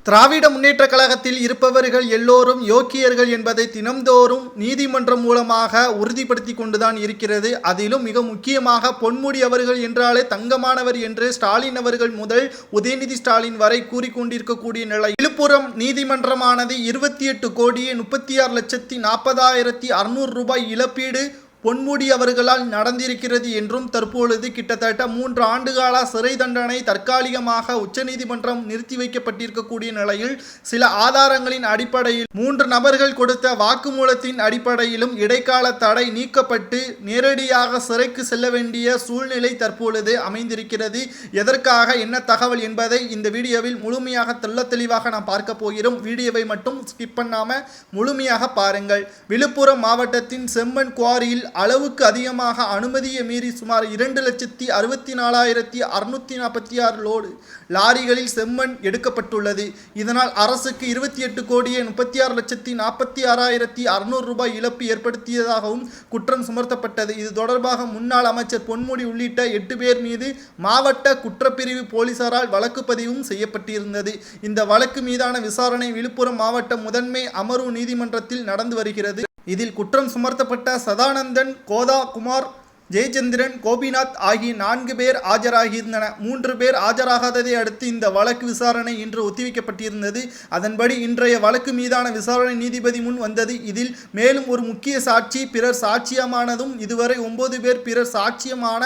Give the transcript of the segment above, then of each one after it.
திராவிட முன்னேற்றக் கழகத்தில் இருப்பவர்கள் எல்லோரும் யோக்கியர்கள் என்பதை தினம்தோறும் நீதிமன்றம் மூலமாக உறுதிப்படுத்தி கொண்டுதான் இருக்கிறது. அதிலும் மிக முக்கியமாக பொன்முடி அவர்கள் என்றாலே தங்கமானவர் என்று ஸ்டாலின் அவர்கள் முதல் உதயநிதி ஸ்டாலின் வரை கூறிக்கொண்டிருக்கக்கூடிய நிலை. விழுப்புரம் நீதிமன்றமானது 28,36,40,600 ரூபாய் இழப்பீடு பொன்முடி அவர்களால் நடந்திருக்கிறது என்றும் தற்பொழுது கிட்டத்தட்ட 3 ஆண்டுகால சிறை தண்டனை தற்காலிகமாக உச்சநீதிமன்றம் நிறுத்தி வைக்கப்பட்டிருக்கக்கூடிய நிலையில் சில ஆதாரங்களின் அடிப்படையில் 3 நபர்கள் கொடுத்த வாக்குமூலத்தின் அடிப்படையிலும் இடைக்கால தடை நீக்கப்பட்டு நேரடியாக சிறைக்கு செல்ல வேண்டிய சூழ்நிலை தற்பொழுது அமைந்திருக்கிறது. எதற்காக என்ன தகவல் என்பதை இந்த வீடியோவில் முழுமையாக தெளிவாக நாம் பார்க்க போகிறோம். வீடியோவை மட்டும் ஸ்கிப் பண்ணாம முழுமையாக பாருங்கள். விழுப்புரம் மாவட்டத்தின் செம்மண் குவாரியில் அளவுக்கு அதிகமாக அனுமதியை மீறி சுமார் 2,64,646 லோடு லாரிகளில் செம்மண் எடுக்கப்பட்டுள்ளது. இதனால் அரசுக்கு 28,36,46,600 ரூபாய் இழப்பு ஏற்படுத்தியதாகவும் குற்றம் சுமத்தப்பட்டது. இது தொடர்பாக முன்னாள் அமைச்சர் பொன்முடி உள்ளிட்ட 8 பேர் மீது மாவட்ட குற்றப்பிரிவு போலீசாரால் வழக்கு பதிவும் செய்யப்பட்டிருந்தது. இந்த வழக்கு மீதான விசாரணை விழுப்புரம் மாவட்ட முதன்மை அமர்வு நீதிமன்றத்தில் நடந்து வருகிறது. இதில் குற்றம் சுமத்தப்பட்ட சதானந்தன், கோதா குமார், ஜெயச்சந்திரன், கோபிநாத் ஆகிய 4 பேர் ஆஜராகியிருந்தனர். 3 பேர் ஆஜராகாததை அடுத்து இந்த வழக்கு விசாரணை இன்று ஒத்திவைக்கப்பட்டிருந்தது. அதன்படி இன்றைய வழக்கு மீதான விசாரணை நீதிபதி முன் வந்தது. இதில் மேலும் ஒரு முக்கிய சாட்சி பிறர் சாட்சியமானதும் இதுவரை 9 பேர் பிறர் சாட்சியமான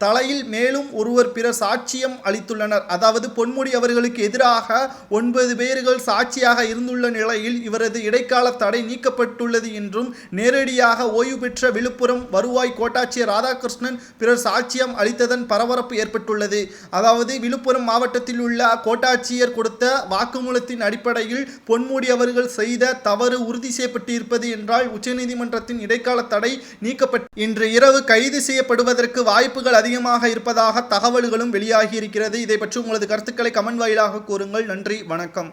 தலையில் மேலும் ஒருவர் பிறர் சாட்சியம் அளித்துள்ளனர். அதாவது பொன்முடி அவர்களுக்கு எதிராக 9 பேர்கள் சாட்சியாக இருந்துள்ள நிலையில் இவரது இடைக்கால தடை நீக்கப்பட்டுள்ளது என்றும் நேரடியாக ஓய்வு பெற்ற விழுப்புரம் வருவாய் கோட்டாட்சியர் ராதாகிருஷ்ணன் பிறர் சாட்சியம் அளித்ததன் பரபரப்பு ஏற்பட்டுள்ளது. அதாவது விழுப்புரம் மாவட்டத்தில் உள்ள கோட்டாட்சியர் கொடுத்த வாக்குமூலத்தின் அடிப்படையில் பொன்முடி அவர்கள் செய்த தவறு உறுதி செய்யப்பட்டிருப்பது என்றால் உச்சநீதிமன்றத்தின் இடைக்கால தடை நீக்கப்பட்டு இன்று இரவு கைது செய்யப்படுவதற்கு வாய்ப்புகள் அதிகமாக இருப்பதாக தகவல்களும் வெளியாகி இருக்கிறது. இதை பற்றி உங்களது கருத்துக்களை கமெண்ட் வாயிலாக கூறுங்கள். நன்றி, வணக்கம்.